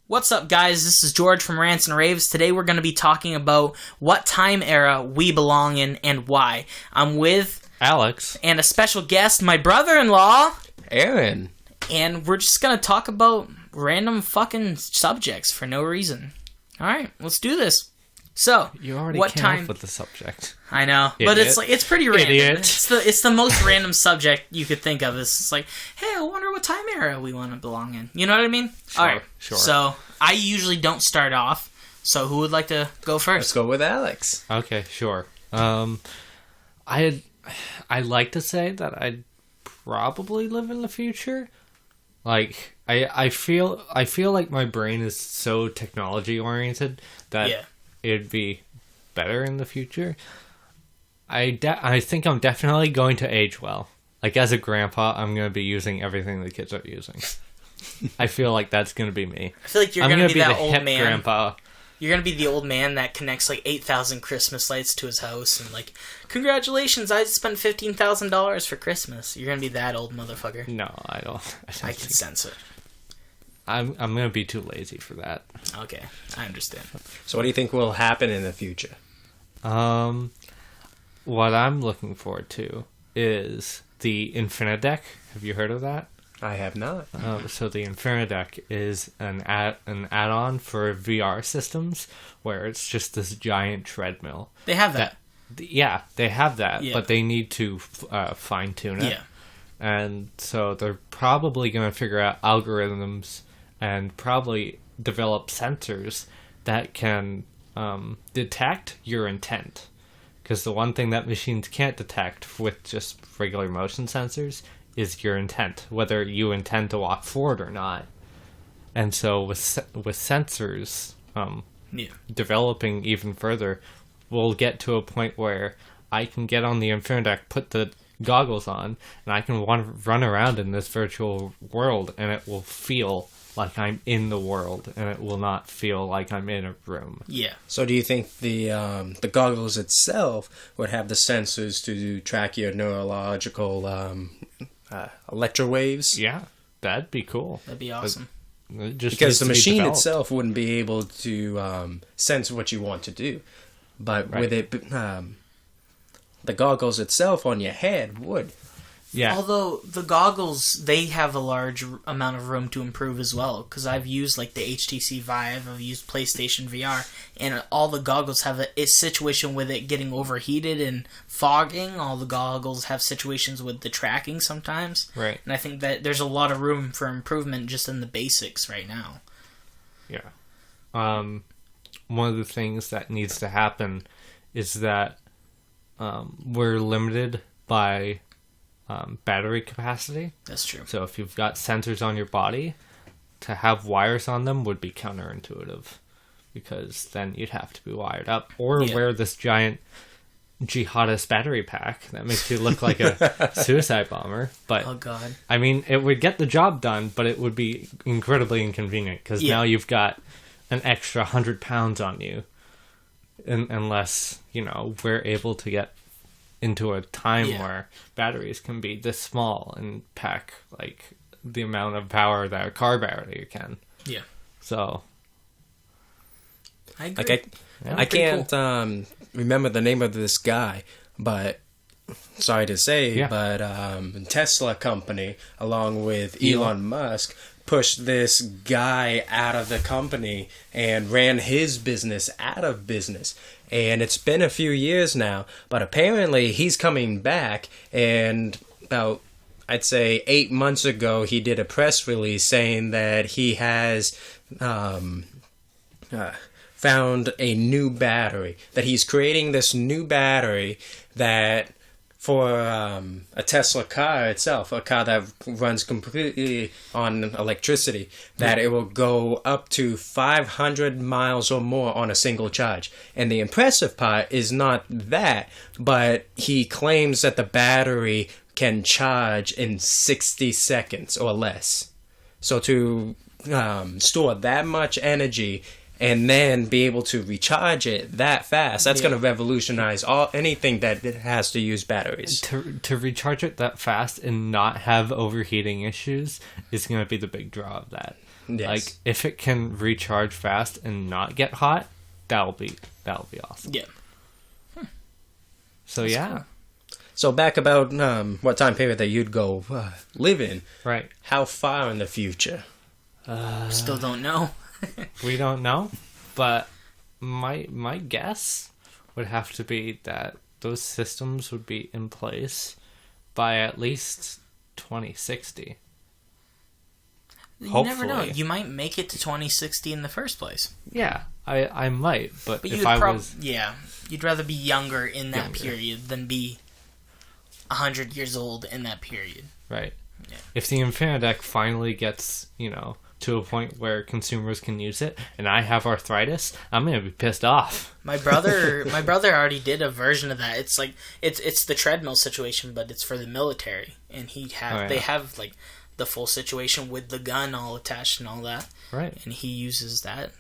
What's up, guys? This is George from Rants and Raves. Today we're going to be talking about what time era we belong in and why. I'm with Alex and a special guest, my brother-in-law, Aaron. And we're just going to talk about random fucking subjects for no reason. Alright, let's do this. So, you already what came time up with the subject. I know, Idiot. but it's pretty random. Idiot. It's the most random subject you could think of. It's like, hey, I wonder what time era we want to belong in. You know what I mean? Sure, All right. sure. So I usually don't start off. So who would like to go first? Let's go with Alex. Okay, sure. I like to say that I'd probably live in the future. Like I feel like my brain is so technology oriented that it'd be better in the future. I think I'm definitely going to age well. Like, as a grandpa, I'm going to be using everything the kids are using. I feel like that's going to be me. I feel like you're going to be that the old hip man. grandpa. You're going to be the old man that connects like 8,000 Christmas lights to his house and like, congratulations, I spent $15,000 for Christmas. You're going to be that old motherfucker. No, I don't I can sense it. I'm going to be too lazy for that. Okay, I understand. So what do you think will happen in the future? What I'm looking forward to is the Infinideck. Have you heard of that? I have not. So the Infinideck is an add-on for VR systems where it's just this giant treadmill. They have that. Yeah, they have that, Yeah. but they need to fine-tune it. Yeah. And so they're probably going to figure out algorithms and probably develop sensors that can detect your intent. Because the one thing that machines can't detect with just regular motion sensors is your intent, whether you intend to walk forward or not. And so with sensors developing even further, we'll get to a point where I can get on the Infinideck, put the goggles on, and I can run around in this virtual world, and it will feel like I'm in the world, and it will not feel like I'm in a room. Yeah. So do you think the goggles itself would have the sensors to track your neurological electrowaves? Yeah, that'd be cool. That'd be awesome. Because the machine itself wouldn't be able to sense what you want to do. But with it, the goggles itself on your head would. Yeah. Although the goggles, they have a large amount of room to improve as well. Because I've used like the HTC Vive, I've used PlayStation VR, and all the goggles have a situation with it getting overheated and fogging. All the goggles have situations with the tracking sometimes. Right. And I think that there's a lot of room for improvement just in the basics right now. Yeah. One of the things that needs to happen is that we're limited by battery capacity. That's true. So if you've got sensors on your body, to have wires on them would be counterintuitive, because then you'd have to be wired up or wear this giant jihadist battery pack that makes you look like a suicide bomber. But oh god, I mean, it would get the job done, but it would be incredibly inconvenient, because now you've got an extra 100 pounds on you, unless we're able to get into a time where batteries can be this small and pack like the amount of power that a car battery can. Yeah. So I agree. Like I can't remember the name of this guy, but sorry to say, but Tesla company, along with Elon Musk, pushed this guy out of the company and ran his business out of business. And it's been a few years now, but apparently he's coming back, and about, I'd say 8 months ago, he did a press release saying that he has found a new battery, that he's creating this new battery that for a Tesla car itself, a car that runs completely on electricity, that it will go up to 500 miles or more on a single charge. And the impressive part is not that, but he claims that the battery can charge in 60 seconds or less. So to store that much energy and then be able to recharge it that fast, that's going to revolutionize anything that has to use batteries. To recharge it that fast and not have overheating issues is going to be the big draw of that. Yes. Like, if it can recharge fast and not get hot, that'll be awesome. Yeah. So That's yeah, cool. So back about what time period that you'd go live in. right. How far in the future? Still don't know. We don't know, but my guess would have to be that those systems would be in place by at least 2060. You never know. Hopefully. You might make it to 2060 in the first place. Yeah, I might, but But if you'd I was you'd rather be younger in that Younger. period than be 100 years old in that period. right, Yeah. if the Infinideck finally gets to a point where consumers can use it, and I have arthritis, I'm gonna be pissed off. My brother already did a version of that. It's like it's the treadmill situation, but it's for the military, and they have like the full situation with the gun all attached and all that, Right. and he uses that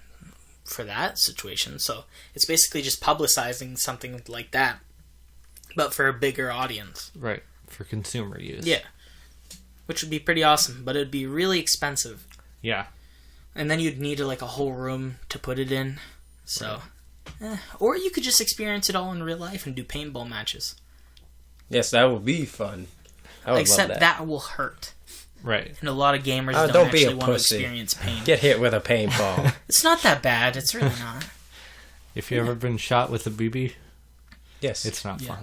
for that situation. So it's basically just publicizing something like that, but for a bigger audience. Right, for consumer use. Yeah, which would be pretty awesome, but it'd be really expensive. Yeah. And then you'd need like a whole room to put it in. So, or you could just experience it all in real life and do paintball matches. Yes, that would be fun. I would Except love that will hurt. Right. And a lot of gamers Oh, don't don't be a actually want to pussy. experience pain. Get hit with a paintball. It's not that bad. It's really not. If you ever been shot with a BB, Yes. it's not Yeah.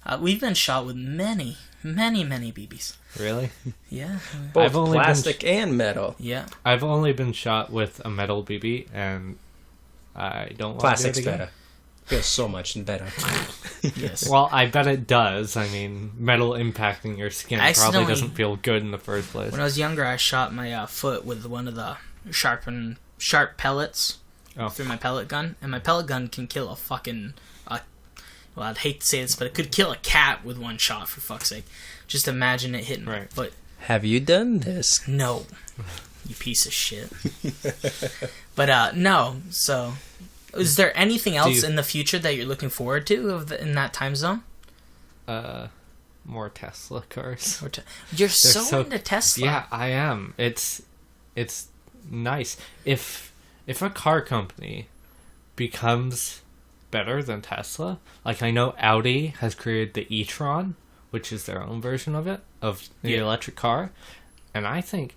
fun. We've been shot with many BBs. Really? Yeah. both I've only been plastic and metal. Yeah. I've only been shot with a metal BB, and I don't want Plastic's to do it again. better. Feels so much better. Yes. Well, I bet it does. I mean, metal impacting your skin probably Accidentally- doesn't feel good in the first place. When I was younger, I shot my foot with one of the sharp pellets through my pellet gun, and my pellet gun can kill a fucking. Well, I'd hate to say this, but it could kill a cat with one shot. For fuck's sake, just imagine it hitting my Right. foot. Have you done this? No, you piece of shit. But no. So, is there anything else in the future that you're looking forward to in that time zone? More Tesla cars. You're so into Tesla. Yeah, I am. It's nice. If a car company becomes better than Tesla, like I know Audi has created the e-tron, which is their own version of the electric car, and I think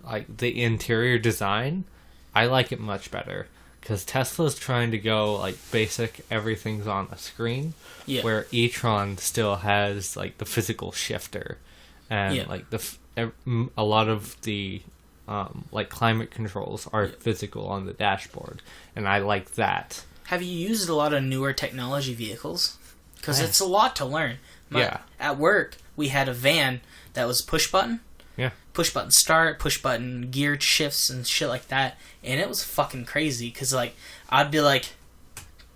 like the interior design, I like it much better because Tesla's trying to go like basic, everything's on the screen, where e-tron still has like the physical shifter and like a lot of the like climate controls are physical on the dashboard, and I like that. Have you used a lot of newer technology vehicles? Because it's a lot to learn. At work, we had a van that was push button. Yeah. Push button start, push button gear shifts and shit like that. And it was fucking crazy because, like, I'd be, like,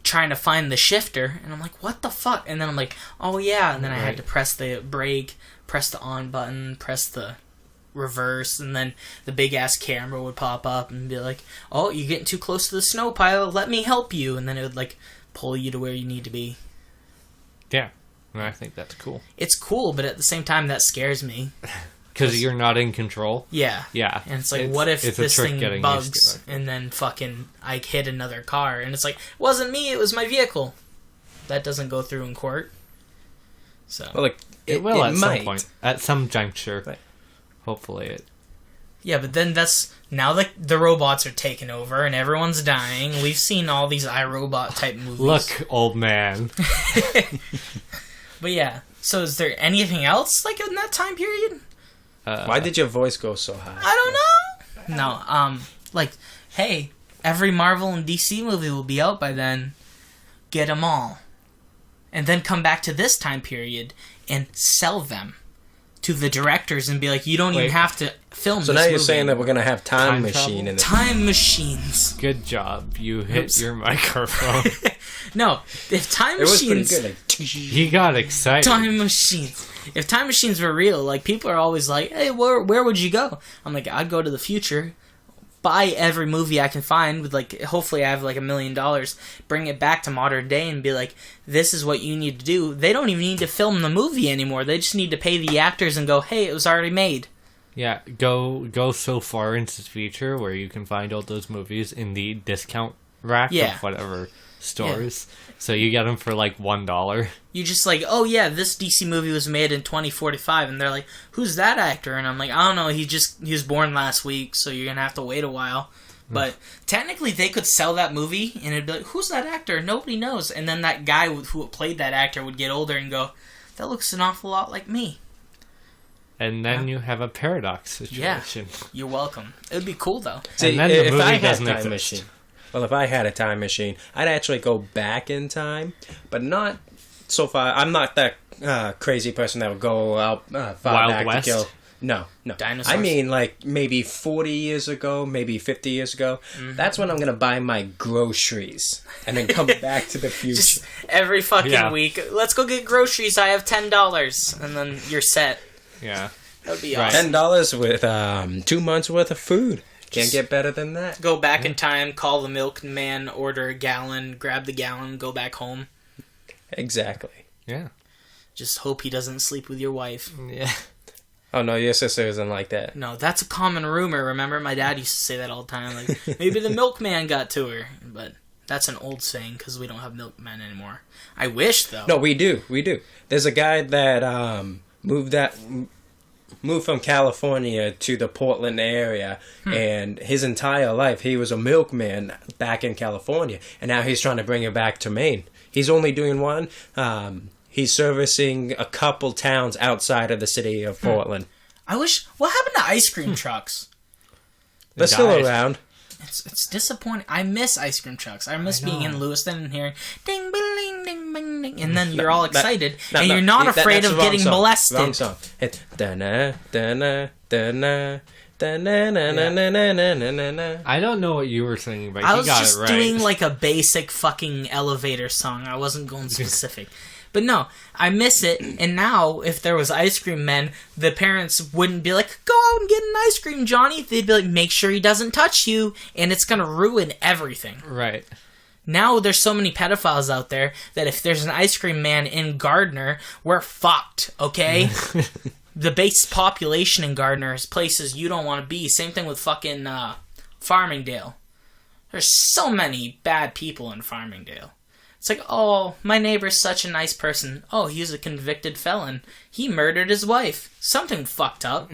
trying to find the shifter. And I'm like, what the fuck? And then I'm like, oh, yeah. And then I had to press the brake, press the on button, press the reverse, and then the big ass camera would pop up and be like, oh, you're getting too close to the snow pile, let me help you, and then it would like pull you to where you need to be. Yeah, and I think that's cool. It's cool, but at the same time that scares me because you're not in control. Yeah, and it's like, what if this thing bugs and then fucking I hit another car and it's like, it wasn't me, it was my vehicle. That doesn't go through in court. So well, like it will at some point, at some juncture. Right. Hopefully it. Yeah, but then that's now the robots are taking over and everyone's dying. We've seen all these iRobot type movies. Look, old man. But yeah, so is there anything else like in that time period? Why did your voice go so high? I don't know. No, like, hey, every Marvel and DC movie will be out by then. Get them all, and then come back to this time period and sell them to the directors and be like, you don't even have to film. So this now you're movie saying that anymore. we're gonna have time travel? machine in it. Time machines. Good job. You hit your microphone. No, if time It was machines. pretty good. Like, He got excited. Time machines. If time machines were real, like, people are always like, hey, where would you go? I'm like, I'd go to the future, buy every movie I can find with, like, hopefully I have like $1 million, bring it back to modern day and be like, this is what you need to do. They don't even need to film the movie anymore. They just need to pay the actors and go, hey, it was already made. Yeah, go so far into the future where you can find all those movies in the discount rack Yeah. of whatever stores. So you get them for like $1. You just like, oh yeah, this DC movie was made in 2045, and they're like, who's that actor? And I'm like, I don't know, he was born last week, so you're gonna have to wait a while. But technically, they could sell that movie, and it'd be like, who's that actor? Nobody knows. And then that guy who played that actor would get older and go, that looks an awful lot like me. And then you have a paradox situation. Yeah, you're welcome. It would be cool, though. And then the if movie I had doesn't time exist. machine, well, if I had a time machine, I'd actually go back in time, but not so far. I'm not that crazy person that would go out far Wild back West? to kill. No. Dinosaurs? I mean, like, maybe 40 years ago, maybe 50 years ago. Mm-hmm. That's when I'm going to buy my groceries and then come back to the future. Just every fucking week, let's go get groceries, I have $10. And then you're set. Yeah. That would be Right. awesome. $10 with 2 months worth of food. Can't get better than that. Go back in time, call the milkman, order a gallon, grab the gallon, go back home. Exactly. Yeah. Just hope he doesn't sleep with your wife. Yeah. Oh, no, your sister isn't like that. No, that's a common rumor. Remember, my dad used to say that all the time. Like, maybe the milkman got to her. But that's an old saying because we don't have milkmen anymore. I wish, though. No, we do. There's a guy that moved from California to the Portland area, and his entire life he was a milkman back in California, and now he's trying to bring it back to Maine. He's only doing one. He's servicing a couple towns outside of the city of Portland. I wish... What happened to ice cream trucks? They're still died. around. It's disappointing. I miss ice cream trucks. I miss being in Lewiston and hearing ding, bing, ding, bing, ding, and then you're all excited, and you're not afraid of getting molested. Wrong song. It's da-na, da-na, da-na, da-na-na-na-na-na-na-na. I don't know what you were singing, but I you was got just it right. doing like a basic fucking elevator song. I wasn't going specific. But no, I miss it, and now, if there was ice cream men, the parents wouldn't be like, go out and get an ice cream, Johnny. They'd be like, make sure he doesn't touch you, and it's gonna ruin everything. Right. Now, there's so many pedophiles out there that if there's an ice cream man in Gardner, we're fucked, okay? The base population in Gardner is places you don't want to be. Same thing with fucking Farmingdale. There's so many bad people in Farmingdale. It's like, oh, my neighbor's such a nice person. Oh, he's a convicted felon. He murdered his wife. Something fucked up.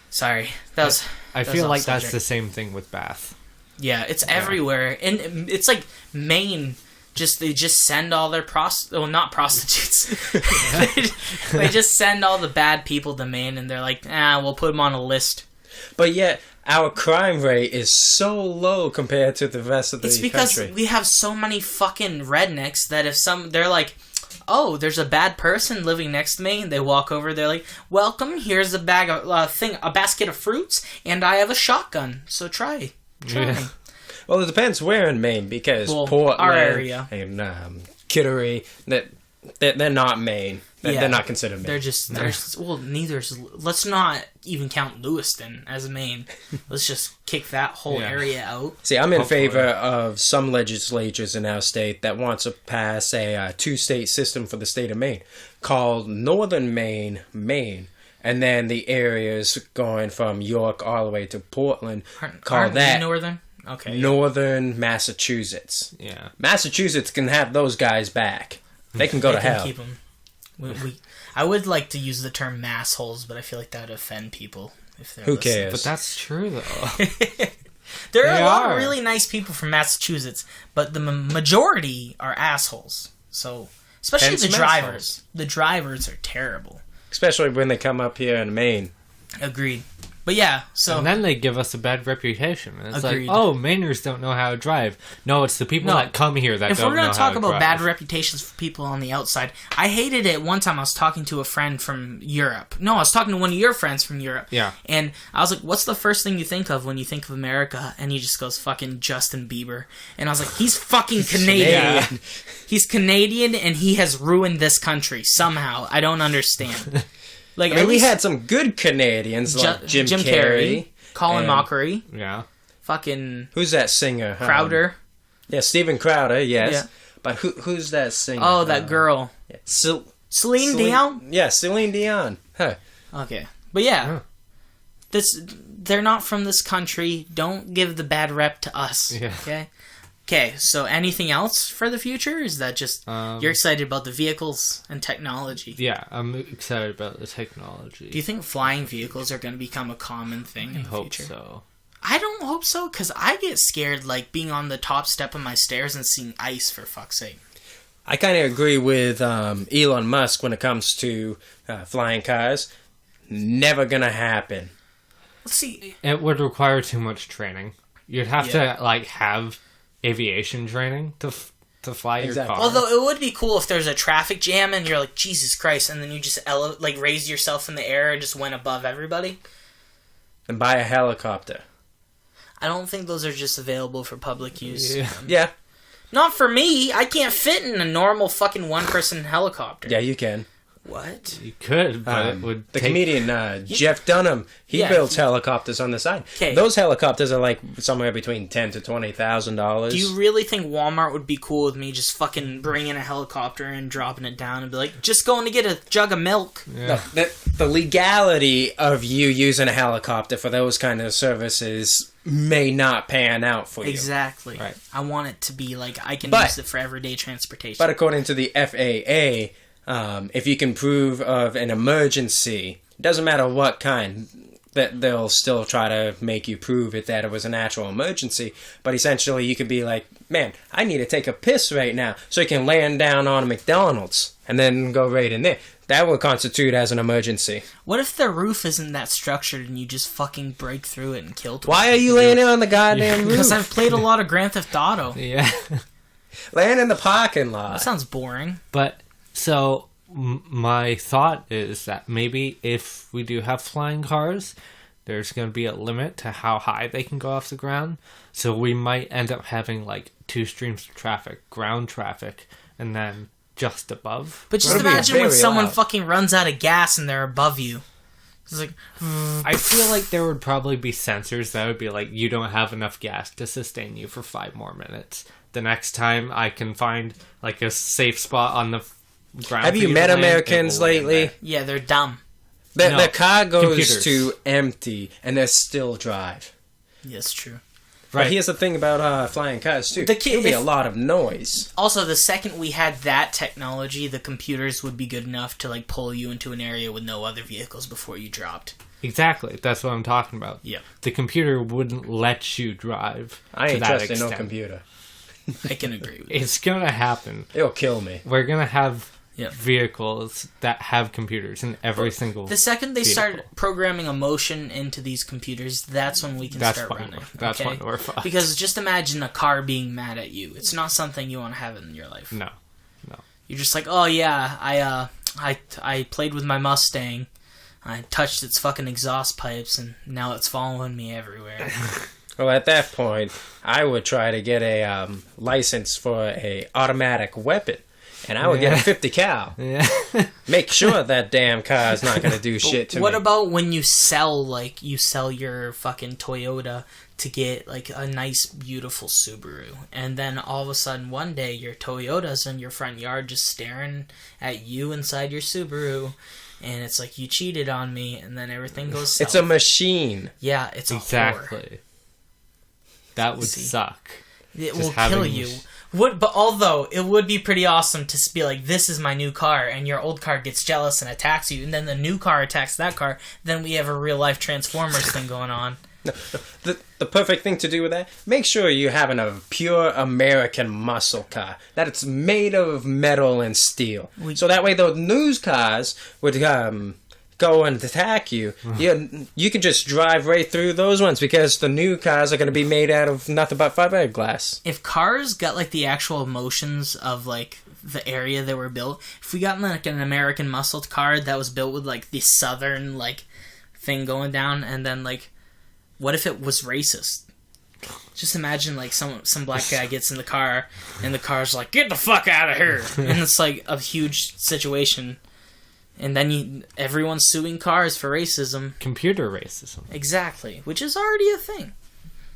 Sorry. I feel like that's the same thing with Bath. Yeah, it's everywhere. And it's like Maine, they just send all their not prostitutes. they just send all the bad people to Maine, and they're like, we'll put them on a list. But yet, our crime rate is so low compared to the rest of the country. It's because we have so many fucking rednecks that they're like, oh, there's a bad person living next to me, and they walk over, they're like, welcome, here's a bag of a basket of fruits, and I have a shotgun, so try me. Well, it depends where in Maine, because Portland our area and Kittery, they're not Maine. They're not considered Maine. They're just neither's. Let's not even count Lewiston as Maine. Let's just kick that whole area out. See, I'm in favor of some legislatures in our state that wants to pass a two-state system for the state of Maine called Northern Maine, Maine. And then the areas going from York all the way to Portland Aren't we Northern? Okay. Northern Massachusetts. Yeah. Massachusetts can have those guys back. They can go to hell. Keep them. I would like to use the term massholes, but I feel like that would offend people if they're Who cares? But that's true, though. There are a lot of really nice people from Massachusetts, but the majority are assholes. So, especially the drivers. The drivers are terrible. Especially when they come up here in Maine. Agreed. But yeah, so... And then they give us a bad reputation. And it's Agreed. like, oh, Mainers don't know how to drive. No, it's the people that come here that don't know how to drive. If we're going to talk about bad reputations for people on the outside, I hated it one time I was talking to a friend from Europe. No, I was talking to one of your friends from Europe. Yeah. And I was like, what's the first thing you think of when you think of America? And he just goes, fucking Justin Bieber. And I was like, he's fucking Canadian. Yeah. He's Canadian and he has ruined this country somehow. I don't understand. Like, I mean, we had some good Canadians like Jim Carrey, Colin Mockery, yeah, fucking who's that singer? Crowder. Yeah, Steven Crowder. Yes, Yeah. but who's that singer? Oh, that girl, Yeah. Celine Dion. Yeah, Celine Dion. Huh. Okay, but yeah, they're not from this country. Don't give the bad rep to us. Yeah. Okay. Okay. So, anything else for the future? Is that just you're excited about the vehicles and technology? Yeah, I'm excited about the technology. Do you think flying vehicles are going to become a common thing in the hope future? so. I don't hope so, because I get scared, like, being on the top step of my stairs and seeing ice, for fuck's sake. I kind of agree with Elon Musk when it comes to flying cars. Never gonna happen. Let's see. It would require too much training. You'd have to like have aviation training to fly your car. Although it would be cool if there's a traffic jam and you're like, Jesus Christ, and then you just raise yourself in the air and just went above everybody. And buy a helicopter. I don't think those are just available for public use. Yeah. Not for me. I can't fit in a normal fucking one-person helicopter. Yeah, you can. What? You could, but it would the comedian Jeff Dunham, he builds helicopters on the side. Okay. Those helicopters are like somewhere between $10,000 to $20,000. Do you really think Walmart would be cool with me just fucking bringing a helicopter and dropping it down and be like, just going to get a jug of milk? Yeah. The legality of you using a helicopter for those kind of services may not pan out for you. Exactly. Right. I want it to be like I can But- use it for everyday transportation. But according to the FAA, if you can prove of an emergency, doesn't matter what kind, that they'll still try to make you prove it that it was an actual emergency. But essentially, you could be like, man, I need to take a piss right now, so you can land down on a McDonald's and then go right in there. That would constitute as an emergency. What if the roof isn't that structured and you just fucking break through it and kill people? Why are you landing on the goddamn roof? Because I've played a lot of Grand Theft Auto. Yeah. Land in the parking lot. That sounds boring. But so my thought is that maybe if we do have flying cars, there's going to be a limit to how high they can go off the ground. So we might end up having like two streams of traffic, ground traffic, and then just above. But just That'd be imagine when very someone loud. fucking runs out of gas and they're above you. It's like, I feel like there would probably be sensors that would be like, you don't have enough gas to sustain you for 5 more minutes. The next time I can find like a safe spot on the ground. Have for you to met land, Americans it will land lately? there. yeah, they're dumb. The No, car goes computers. to empty, and they still drive. Yes, true. But Right. here's the thing about flying cars, too. The kid- There'll be a if- lot of noise. Also, the second we had that technology, the computers would be good enough to like pull you into an area with no other vehicles before you dropped. Exactly. That's what I'm talking about. Yeah. The computer wouldn't let you drive I to ain't that trusting no extent. computer. I can agree with It's going to happen. It'll kill me. We're going to have Yeah. vehicles that have computers in every single... The second they vehicle. start programming emotion into these computers, that's when we can That's start when running. that's okay? when we're fucked. Because just imagine a car being mad at you. It's not something you want to have in your life. No. You're just like, oh yeah, I played with my Mustang. I touched its fucking exhaust pipes, and now it's following me everywhere. Well, at that point, I would try to get a license for a automatic weapon. And I would get a 50 cal. Yeah. Make sure that damn car is not going to do shit to What me. about when you sell your fucking Toyota to get like a nice, beautiful Subaru, and then all of a sudden one day your Toyota's in your front yard just staring at you inside your Subaru, and it's like, you cheated on me, and then everything goes south. It's a machine. Yeah, it's a horror. Exactly. That would See. suck. It Just will having kill you. But although it would be pretty awesome to be like, this is my new car, and your old car gets jealous and attacks you, and then the new car attacks that car, then we have a real life Transformers thing going on. The perfect thing to do with that, make sure you're having a pure American muscle car. That it's made of metal and steel. So that way those news cars would go and attack you. You can just drive right through those ones because the new cars are going to be made out of nothing but fiberglass. If cars got like the actual emotions of like the area they were built, if we got like an American muscled car that was built with like the southern like thing going down, and then like, what if it was racist? Just imagine like some black guy gets in the car and the car's like, get the fuck out of here, and it's like a huge situation, and then everyone's suing cars for racism. Computer racism. Exactly, which is already a thing.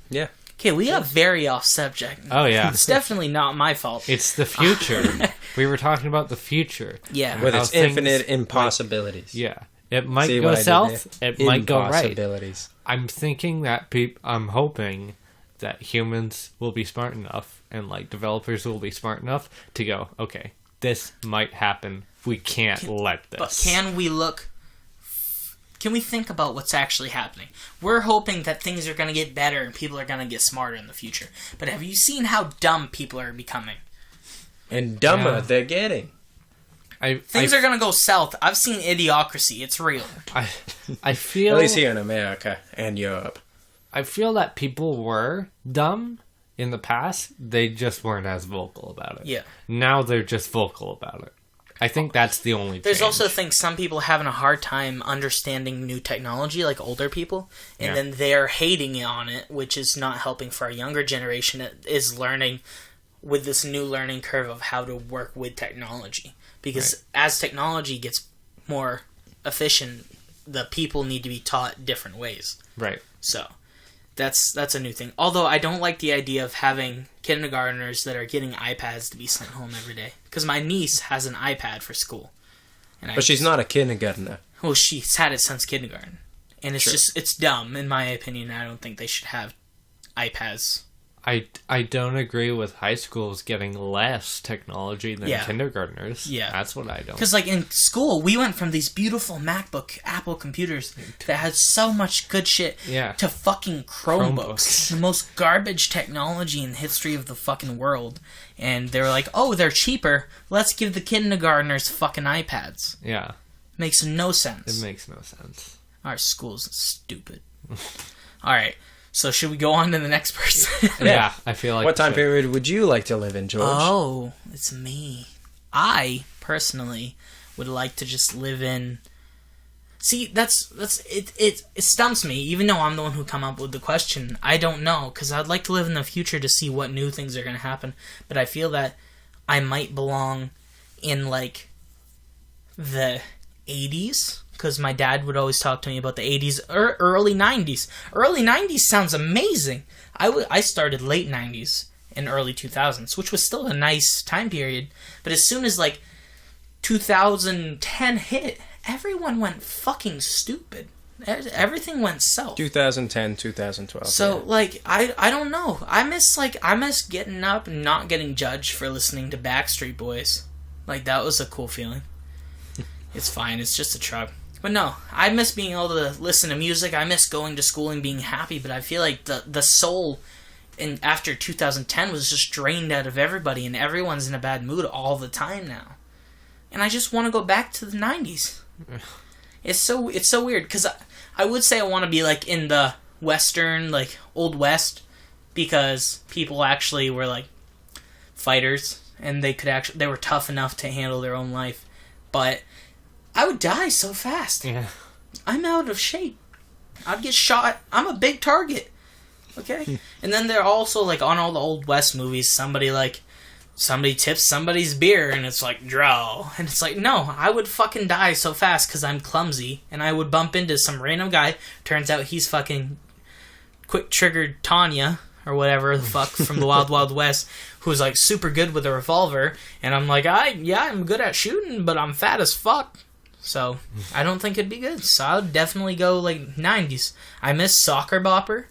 Yeah. Okay, we got very off subject. Oh, yeah. It's definitely not my fault. It's the future. We were talking about the future. Yeah. With How its things, infinite impossibilities. Yeah. It might See go what I did south. there? It might go right. Impossibilities. I'm thinking that I'm hoping that humans will be smart enough and like developers will be smart enough to go, okay, this might happen. We can't let this. But can we think about what's actually happening? We're hoping that things are going to get better and people are going to get smarter in the future. But have you seen how dumb people are becoming? And dumber they're getting. Things are going to go south. I've seen Idiocracy. It's real. I feel... At least here in America and Europe. I feel that people were dumb in the past. They just weren't as vocal about it. Yeah. Now they're just vocal about it. I think that's the only There's change. also things some people having a hard time understanding new technology, like older people, and then they're hating on it, which is not helping for our younger generation. It is learning with this new learning curve of how to work with technology. Because as technology gets more efficient, the people need to be taught different ways. Right. So that's a new thing. Although I don't like the idea of having kindergartners that are getting iPads to be sent home every day. Because my niece has an iPad for school. But she's not a kindergartner. Well, she's had it since kindergarten. And it's it's dumb, in my opinion. I don't think they should have iPads. I don't agree with high schools getting less technology than kindergartners. Yeah. That's what I don't. Because, like, in school, we went from these beautiful MacBook, Apple computers that had so much good shit to fucking Chromebooks. The most garbage technology in the history of the fucking world. And they were like, oh, they're cheaper. Let's give the kindergartners fucking iPads. Yeah. Makes no sense. It makes no sense. Our school's stupid. Alright. So should we go on to the next person? Yeah, I feel like... What time period would you like to live in, George? Oh, it's me. I, personally, would like to just live in... See, that's it stumps me, even though I'm the one who come up with the question. I don't know, because I'd like to live in the future to see what new things are going to happen. But I feel that I might belong in, like, the 80s. Because my dad would always talk to me about the 80s or early 90s. Early 90s sounds amazing. I started late 90s and early 2000s, which was still a nice time period. But as soon as, like, 2010 hit, everyone went fucking stupid. Everything went south. 2010, 2012. So, like, I don't know. I miss getting up and not getting judged for listening to Backstreet Boys. Like, that was a cool feeling. It's fine. It's just a truck. But no, I miss being able to listen to music. I miss going to school and being happy. But I feel like the soul after 2010 was just drained out of everybody. And everyone's in a bad mood all the time now. And I just want to go back to the 90s. It's so weird. Because I would say I want to be like in the Western, like Old West. Because people actually were like fighters. And they were tough enough to handle their own life. But... I would die so fast. Yeah. I'm out of shape. I'd get shot. I'm a big target. Okay? And then they're also, like, on all the Old West movies, somebody tips somebody's beer, and it's like, draw. And it's like, no, I would fucking die so fast because I'm clumsy, and I would bump into some random guy. Turns out he's fucking quick-triggered Tanya, or whatever the fuck, from the Wild Wild West, who's, like, super good with a revolver. And I'm like, I'm good at shooting, but I'm fat as fuck. So, I don't think it'd be good. So, I would definitely go, like, 90s. I miss Soccer Bopper.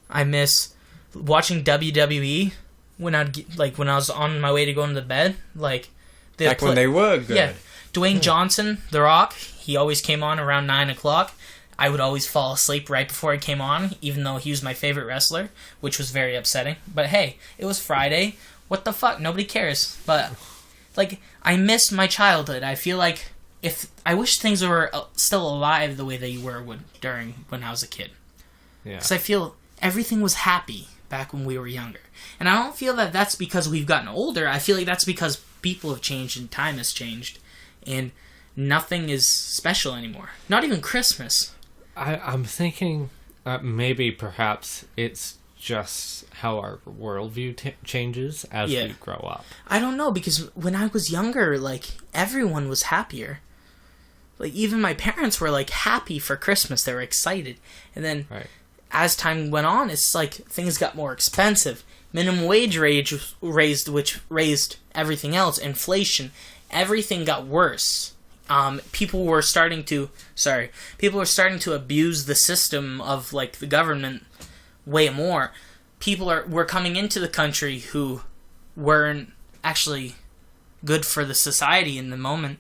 I miss watching WWE when I was on my way to going to bed. Like, back when they were good. Yeah. Dwayne Johnson, The Rock, he always came on around 9 o'clock. I would always fall asleep right before he came on, even though he was my favorite wrestler, which was very upsetting. But hey, it was Friday. What the fuck? Nobody cares. But, like, I miss my childhood. I feel like... I wish things were still alive the way they were when I was a kid. Yeah. Because I feel everything was happy back when we were younger. And I don't feel that that's because we've gotten older. I feel like that's because people have changed and time has changed. And nothing is special anymore. Not even Christmas. I'm thinking maybe perhaps it's just how our worldview changes as we grow up. I don't know, because when I was younger, like, everyone was happier. Like, even my parents were, like, happy for Christmas. They were excited. And then, as time went on, it's like things got more expensive. Minimum wage raised, which raised everything else. Inflation. Everything got worse. people were starting to abuse the system of like the government way more. Were coming into the country who weren't actually good for the society in the moment,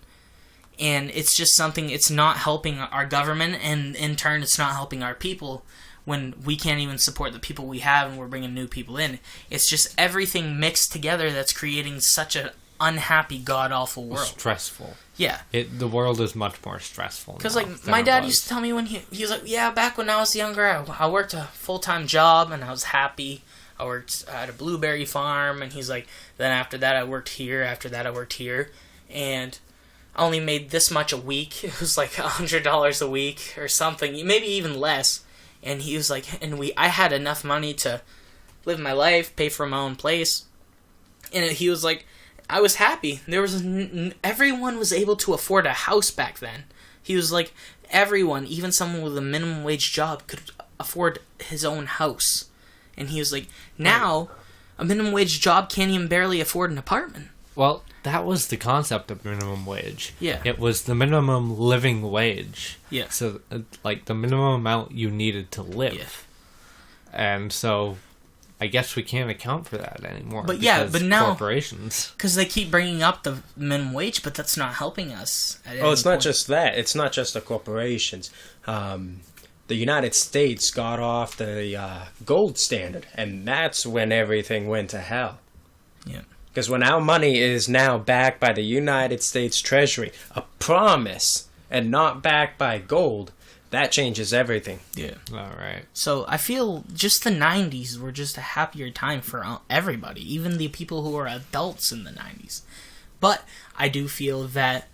and it's just something. It's not helping our government, and in turn, it's not helping our people. When we can't even support the people we have, and we're bringing new people in, it's just everything mixed together that's creating such an unhappy, god-awful world. Stressful. Yeah. The world is much more stressful. Because, like, my dad used to tell me when he was like, yeah, back when I was younger, I worked a full-time job, and I was happy. I worked at a blueberry farm, and he's like, then after that I worked here, and I only made this much a week. It was like $100 a week or something, maybe even less. And he was like, I had enough money to live my life, pay for my own place. And he was like, I was happy. Everyone was able to afford a house back then. He was like, everyone, even someone with a minimum wage job, could afford his own house. And he was like, now, a minimum wage job can't even barely afford an apartment. Well, that was the concept of minimum wage. Yeah. It was the minimum living wage. Yeah. So, like, the minimum amount you needed to live. Yeah. And so, I guess we can't account for that anymore. But yeah, but now... corporations. Because they keep bringing up the minimum wage, but that's not helping us. It's not just that. It's not just the corporations. The United States got off the gold standard, and that's when everything went to hell. Yeah. Because when our money is now backed by the United States Treasury, a promise, and not backed by gold, that changes everything. Yeah. All right. So I feel just the 90s were just a happier time for everybody, even the people who were adults in the 90s. But I do feel that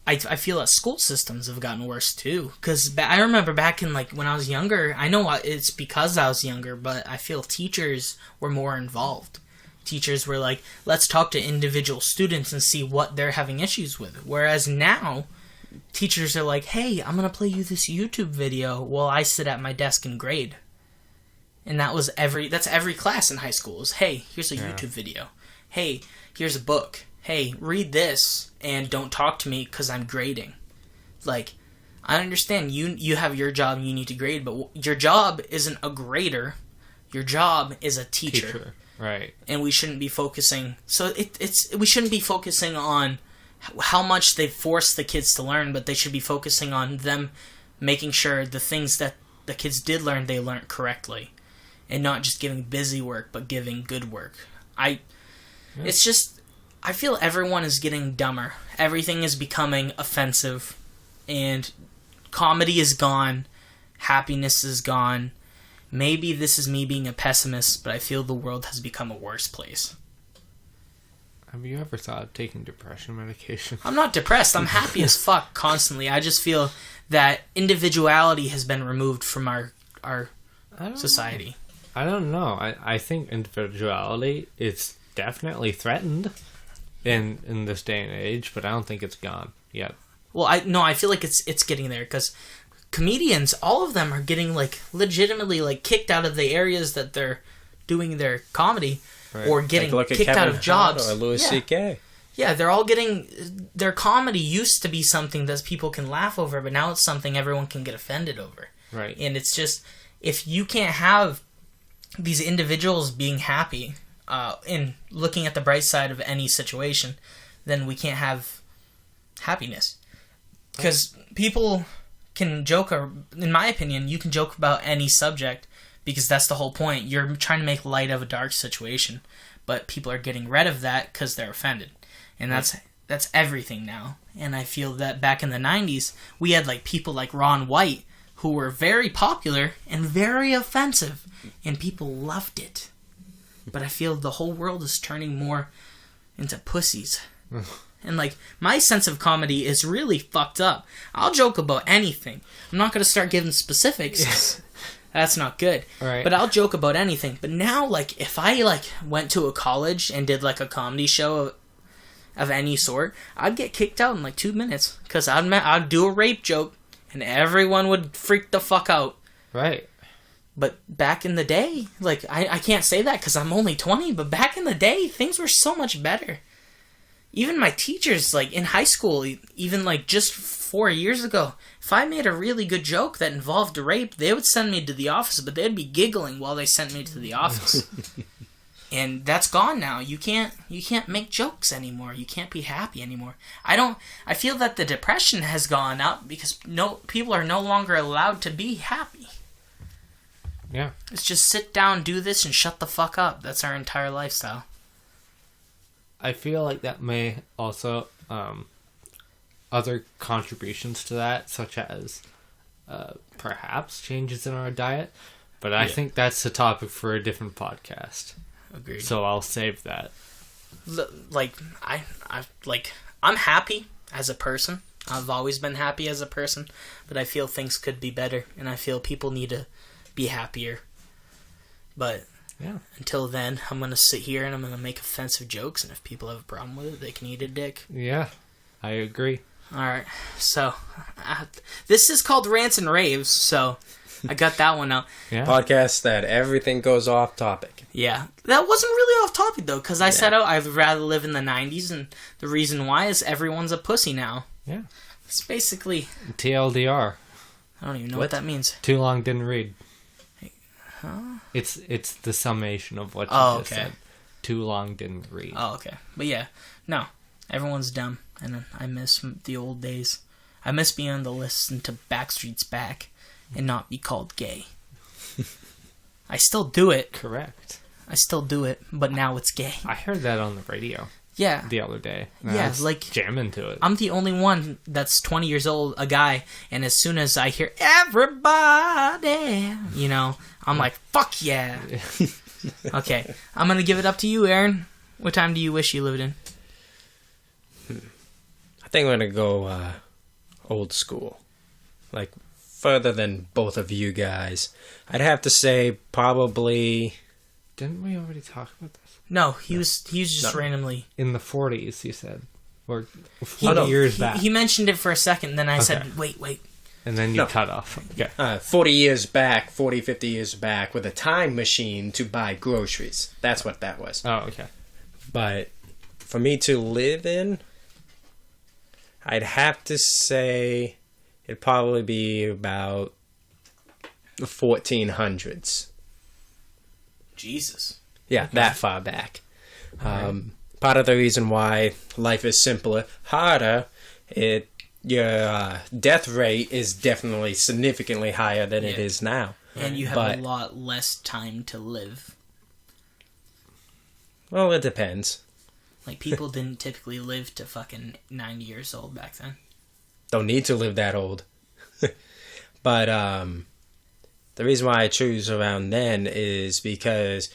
I feel that school systems have gotten worse too. Because I remember back in like when I was younger, I know it's because I was younger, but I feel teachers were more involved. Teachers were like, let's talk to individual students and see what they're having issues with. Whereas now, teachers are like, hey, I'm going to play you this YouTube video while I sit at my desk and grade. And that's every class in high school is, hey, here's a YouTube video. Hey, here's a book. Hey, read this and don't talk to me because I'm grading. Like, I understand you have your job and you need to grade, but your job isn't a grader. Your job is a teacher. Right. And we shouldn't be focusing... So we shouldn't be focusing on how much they force the kids to learn, but they should be focusing on them making sure the things that the kids did learn, they learned correctly. And not just giving busy work, but giving good work. It's just... I feel everyone is getting dumber. Everything is becoming offensive. And comedy is gone. Happiness is gone. Maybe this is me being a pessimist, but I feel the world has become a worse place. Have you ever thought of taking depression medication? I'm not depressed. I'm happy as fuck constantly. I just feel that individuality has been removed from our society. I don't know. I think individuality is definitely threatened in this day and age, but I don't think it's gone yet. Well, I feel like it's getting there because comedians, all of them are getting like legitimately like kicked out of the areas that they're doing their comedy, right, or getting kicked out of jobs. Or Louis C.K. Yeah, they're all getting... Their comedy used to be something that people can laugh over, but now it's something everyone can get offended over. Right. And it's just... If you can't have these individuals being happy and looking at the bright side of any situation, then we can't have happiness. Because people can joke, or in my opinion, you can joke about any subject because that's the whole point. You're trying to make light of a dark situation, but people are getting rid of that because they're offended. And that's everything now. And I feel that back in the 90s, we had like people like Ron White who were very popular and very offensive, and people loved it. But I feel the whole world is turning more into pussies. And like, my sense of comedy is really fucked up. I'll joke about anything. I'm not going to start giving specifics. That's not good. Right. But I'll joke about anything. But now, like, if I like went to a college and did like a comedy show of any sort, I'd get kicked out in like 2 minutes. Because I'd do a rape joke and everyone would freak the fuck out. Right. But back in the day, like, I can't say that because I'm only 20, but back in the day, things were so much better. even my teachers, like, in high school, even, like, just 4 years ago, if I made a really good joke that involved rape, they would send me to the office, but they'd be giggling while they sent me to the office. And that's gone now. You can't make jokes anymore. You can't be happy anymore. I feel that the depression has gone up because people are no longer allowed to be happy. Yeah. It's just sit down, do this, and shut the fuck up. That's our entire lifestyle. I feel like that may also other contributions to that, such as perhaps changes in our diet, but I think that's a topic for a different podcast. Agreed. So I'll save that. I'm happy as a person. I've always been happy as a person, but I feel things could be better, and I feel people need to be happier. But yeah, until then, I'm going to sit here and I'm going to make offensive jokes, and if people have a problem with it, they can eat a dick. Yeah, I agree. Alright, so this is called Rants and Raves, so I got that one out. Yeah. Podcast that everything goes off topic. Yeah, that wasn't really off topic though, because I said I'd rather live in the 90s, and the reason why is everyone's a pussy now. Yeah. It's basically... TLDR. I don't even know what that means. Too long didn't read. Huh? It's the summation of what you just said. Too long didn't read. Oh, okay. But yeah, no. Everyone's dumb, and I miss the old days. I miss being on the list to Backstreet's Back and not be called gay. I still do it. Correct. I still do it, but now it's gay. I heard that on the radio. Yeah. The other day. Yeah, like jamming to it. I'm the only one that's 20 years old, a guy, and as soon as I hear everybody, I'm like, fuck yeah. Okay, I'm gonna give it up to you, Aaron. What time do you wish you lived in? I think I'm gonna go old school, like further than both of you guys. I'd have to say probably. Didn't we already talk about this? No, he was just randomly in the 40s. He said, or 40 years back. He mentioned it for a second, then I said, wait, and then you cut off. Okay. 40 years back, 40, 50 years back, with a time machine to buy groceries. That's what that was. Oh, okay. But for me to live in, I'd have to say it'd probably be about the 1400s. Jesus. Yeah, okay. That far back. Part of the reason why life is simpler, harder, your death rate is definitely significantly higher than it is now. And you have a lot less time to live. Well, it depends. Like, people didn't typically live to fucking 90 years old back then. Don't need to live that old. But the reason why I choose around then is because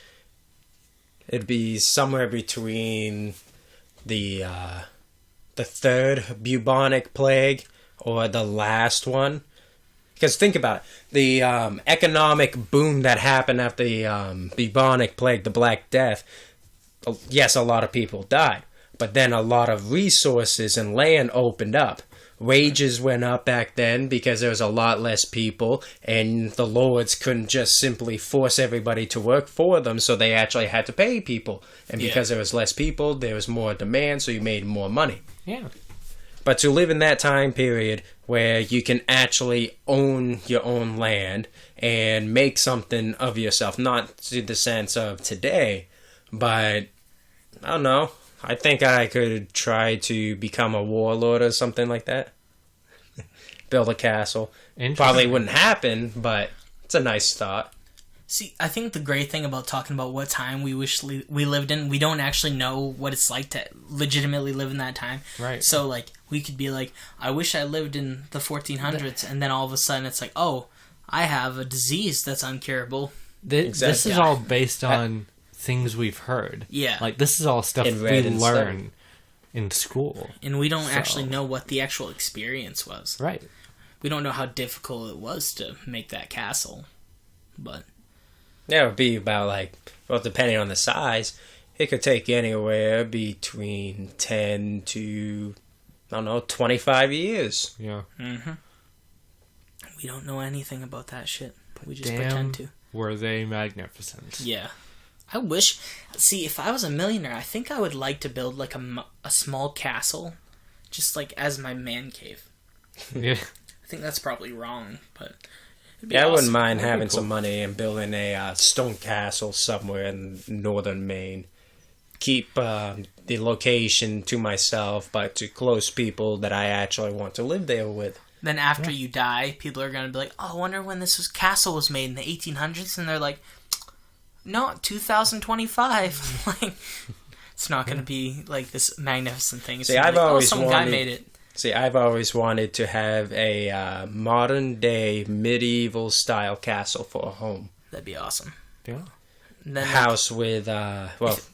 it'd be somewhere between the third bubonic plague or the last one. Because think about it. The economic boom that happened after the bubonic plague, the Black Death, yes, a lot of people died. But then a lot of resources and land opened up. Wages went up back then because there was a lot less people, and the lords couldn't just simply force everybody to work for them, so they actually had to pay people. And because there was less people, there was more demand, so you made more money. Yeah. But to live in that time period where you can actually own your own land and make something of yourself, not to the sense of today, but I don't know. I think I could try to become a warlord or something like that. Build a castle. Probably wouldn't happen, but it's a nice thought. See, I think the great thing about talking about what time we wish we lived in, we don't actually know what it's like to legitimately live in that time. Right. So, like, we could be like, I wish I lived in the 1400s, and then all of a sudden it's like, oh, I have a disease that's uncurable. This is all based on things we've heard. Yeah. Like, this is all stuff we learn in school. And we don't actually know what the actual experience was. Right. We don't know how difficult it was to make that castle. But yeah, it would be about, like, well, depending on the size, it could take anywhere between 10 to, I don't know, 25 years. Yeah. Mm-hmm. We don't know anything about that shit. We just pretend to. Were they magnificent? Yeah. I wish... See, if I was a millionaire, I think I would like to build, like, a small castle. Just, like, as my man cave. Yeah. I think that's probably wrong, but... Yeah, I wouldn't mind That'd be having cool. some money and building a stone castle somewhere in northern Maine. Keep the location to myself, but to close people that I actually want to live there with. Then after you die, people are going to be like, oh, I wonder when castle was made in the 1800s, and they're like, no, 2025. Like, it's not going to be like this magnificent thing. It's See, gonna I've be like, always some guy made it. See, I've always wanted to have a modern-day medieval-style castle for a home. That'd be awesome. Yeah. And then House with,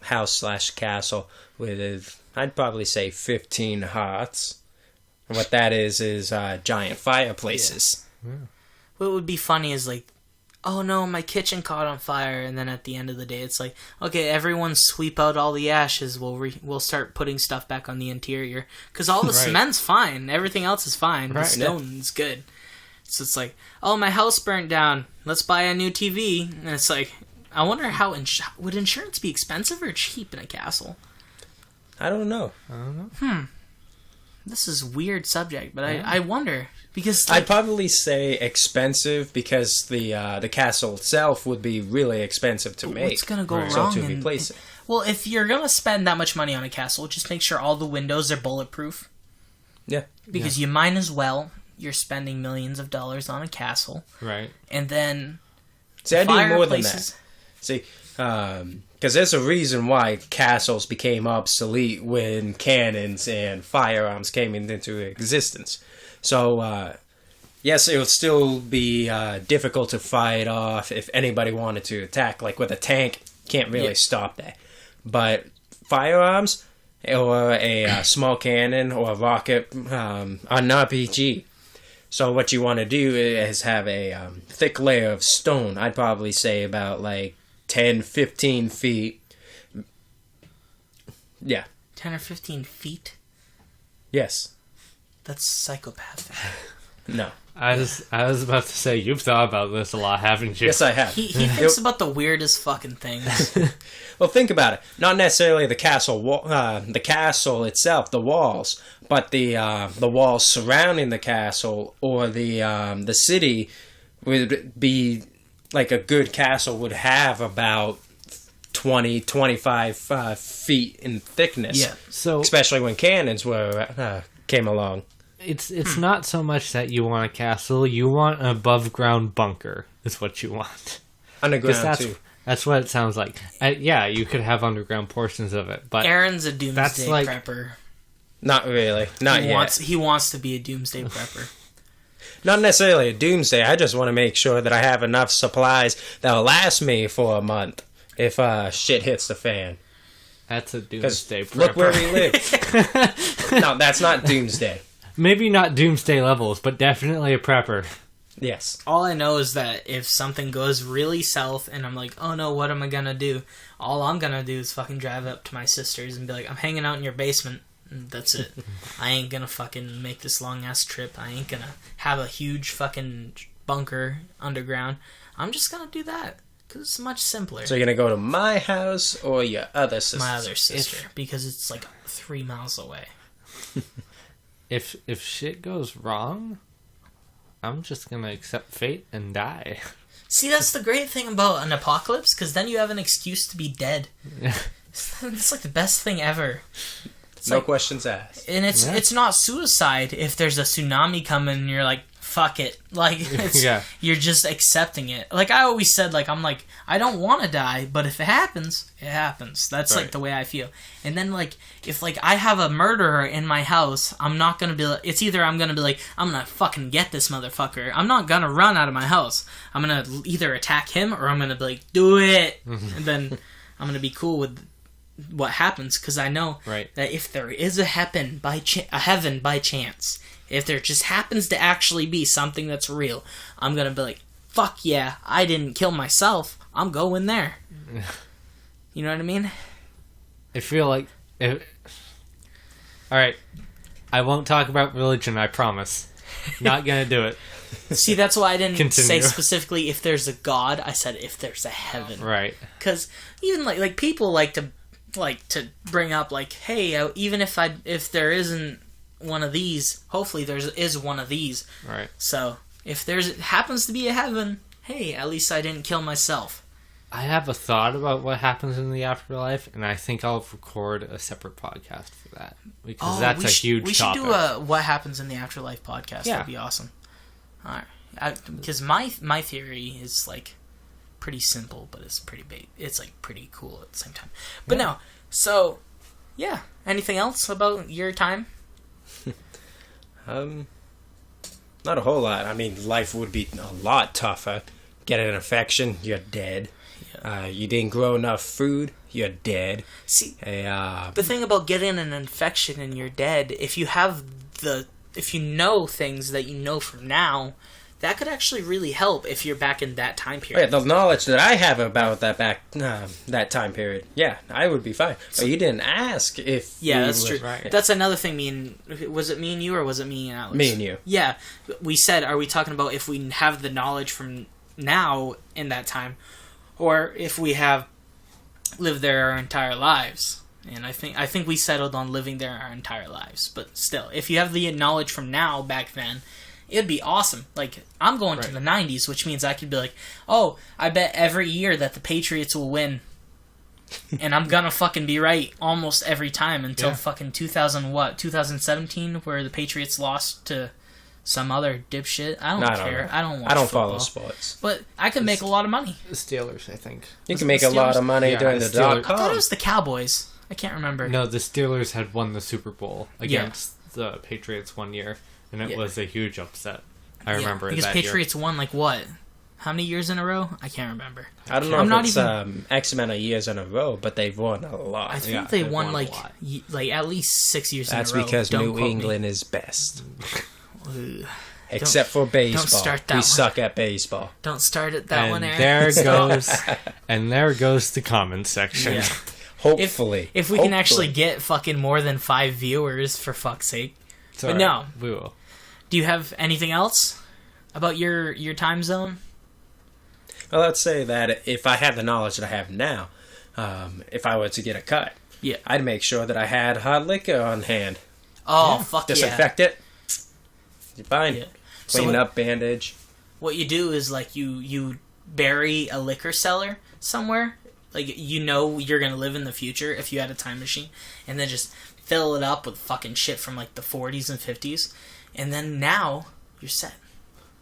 house/castle with, I'd probably say 15 hearths. And what that is giant fireplaces. what would be funny is like, oh no, my kitchen caught on fire, and then at the end of the day, it's like, okay, everyone sweep out all the ashes. We'll start putting stuff back on the interior because all the Right. cement's fine, everything else is fine. Right. The stone's good. So it's like, oh, my house burnt down. Let's buy a new TV, and it's like, I wonder how would insurance be expensive or cheap in a castle? I don't know. This is a weird subject, but I wonder because I'd probably say expensive because the castle itself would be really expensive to make. what's gonna go Right. wrong? So to in- replace it. Well, if you're gonna spend that much money on a castle, just make sure all the windows are bulletproof. Yeah. Because you might as well. You're spending millions of dollars on a castle, Right. and then See, I need more than fireplaces. that. See, because there's a reason why castles became obsolete when cannons and firearms came into existence. So, yes, it would still be difficult to fight off if anybody wanted to attack. Like with a tank, can't really stop that. But firearms or a small cannon or a rocket on an RPG. So what you want to do is have a thick layer of stone. I'd probably say about like 10, 15 feet. Yeah. 10 or 15 feet. Yes. That's psychopathic. No. I was about to say, you've thought about this a lot, haven't you? Yes, I have. He thinks about the weirdest fucking things. Well, think about it. Not necessarily the castle, the castle itself, the walls, but the walls surrounding the castle or the city would be like a good castle would have about 20, 25 feet in thickness. Yeah. So Especially when cannons came along. it's not so much that you want a castle, you want an above ground bunker is what you want. Underground Because too. that's what it sounds like. Yeah, you could have underground portions of it, but Aaron's a doomsday like- prepper. Not really. Not yet. He wants to be a doomsday prepper. Not necessarily a doomsday. I just want to make sure that I have enough supplies that'll last me for a month if shit hits the fan. that's a Because doomsday prepper. look where we live. No, that's not doomsday. Maybe not doomsday levels, but definitely a prepper. Yes. All I know is that if something goes really south and I'm like, oh no, what am I gonna do? All I'm gonna do is fucking drive up to my sister's and be like, I'm hanging out in your basement. And that's it. I ain't gonna fucking make this long ass trip. I ain't gonna have a huge fucking bunker underground. I'm just gonna do that because it's much simpler. So you're going to go to my house or your other sister? My other sister, because it's like 3 miles away. If shit goes wrong, I'm just gonna accept fate and die. See, that's the great thing about an apocalypse, because then you have an excuse to be dead. It's like the best thing ever. It's No like, questions asked. and Yeah. it's not suicide if there's a tsunami coming and you're like, fuck it. Like, it's, Yeah. you're just accepting it. Like, I always said, like, I'm like, I don't want to die, but if it happens, it happens. That's, like, Right. the way I feel. And then, like, if, like, I have a murderer in my house, I'm not gonna be like, it's either I'm gonna be like, I'm gonna fucking get this motherfucker. I'm not gonna run out of my house. I'm gonna either attack him or I'm gonna be like, do it! And then I'm gonna be cool with what happens, because I know Right. that if there is a heaven by chance, if there just happens to actually be something that's real, I'm gonna be like, fuck yeah, I didn't kill myself, I'm going there. You know what I mean? I feel like Alright. I won't talk about religion, I promise. Not gonna do it. See, that's why I didn't say Continue. specifically if there's a God. I said if there's a heaven. Right. Because even like people like to bring up like, hey, even if there isn't one of these, hopefully there is one of these. Right. So if there's happens to be a heaven, hey, at least I didn't kill myself. I have a thought about what happens in the afterlife, and I think I'll record a separate podcast for that because that's a huge we topic. should do a what happens in the afterlife podcast. Yeah. That'd be awesome. All right, because my theory is like pretty simple, but it's pretty big. It's like pretty cool at the same time. But no, so yeah. Anything else about your time? Not a whole lot. I mean, life would be a lot tougher. Get an infection, you're dead. You didn't grow enough food, you're dead. See, the thing about getting an infection and you're dead, if you know things that you know from now, that could actually really help if you're back in that time period. The knowledge that I have about that time period, I would be fine. But you didn't ask if. Yeah, that's true. right. That's another thing. Was it me and you, or was it me and Alex? Me and you. Yeah, we said, are we talking about if we have the knowledge from now in that time, or if we have lived there our entire lives? And I think we settled on living there our entire lives. But still, if you have the knowledge from now back then, it'd be awesome. Like, I'm going to the 90s, which means I could be like, oh, I bet every year that the Patriots will win. And I'm gonna fucking be right almost every time until fucking 2017, where the Patriots lost to some other dipshit. I don't care. I don't watch I don't football. follow sports. But I could make a lot of money. The Steelers, I think. You can make a lot of money Yeah, during the the Steelers- dot I thought it com. was the Cowboys. I can't remember. No, the Steelers had won the Super Bowl against the Patriots one year, and it was a huge upset. I remember because that Patriots won like what? How many years in a row? I can't remember. I don't know I'm if not it's even- X amount of years in a row, but they've won a lot. I think Yeah, they they've won won a like lot. like at least 6 years That's in a row. because Don't New quote me. England is best. Ugh. Except for baseball. start that we one. suck at baseball. Don't start at that and one, Aaron. there goes the comment section. Yeah. Hopefully. If we can actually get fucking more than 5 viewers, for fuck's sake. It's But all no. we will. Do you have anything else about your time zone? Well, let's say that if I had the knowledge that I have now, if I were to get a cut, I'd make sure that I had hot liquor on hand. Oh, fuck yeah. Disinfect it. You're fine. Yeah. Clean up, bandage. What you do is like you bury a liquor cellar somewhere, like you know you're gonna live in the future if you had a time machine, and then just fill it up with fucking shit from like the 40s and 50s, and then now you're set.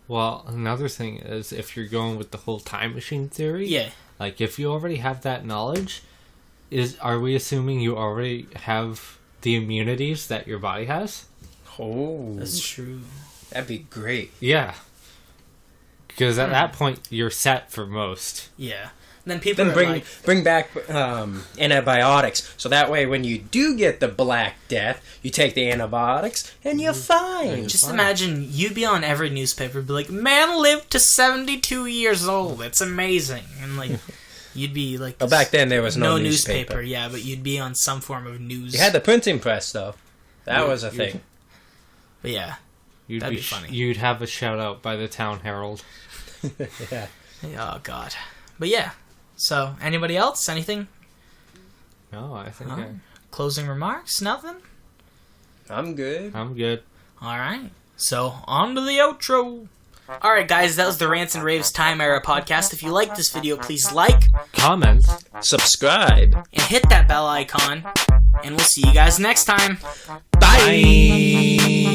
Well, another thing is if you're going with the whole time machine theory, like if you already have that knowledge, are we assuming you already have the immunities that your body has? Oh, That's true. that'd be great. Yeah. Because at that point, you're set for most. Yeah. And then people Then bring back antibiotics, so that way when you do get the Black Death, you take the antibiotics and you're fine. just imagine you'd be on every newspaper, be like, "Man lived to 72 years old. It's amazing," and like you'd be like, Well, back then there was no newspaper. Yeah, but you'd be on some form of news. You had the printing press though. That was a thing. But yeah, You'd that'd be funny. You'd have a shout out by the Town Herald. Yeah. Oh god. But yeah. So anybody else? Anything? No, I think Closing remarks? Nothing? I'm good. I'm good. All right. So on to the outro. All right, guys. That was the Rants and Raves Time Era podcast. If you like this video, please like Comment. Subscribe. and hit that bell icon. And we'll see you guys next time. Bye.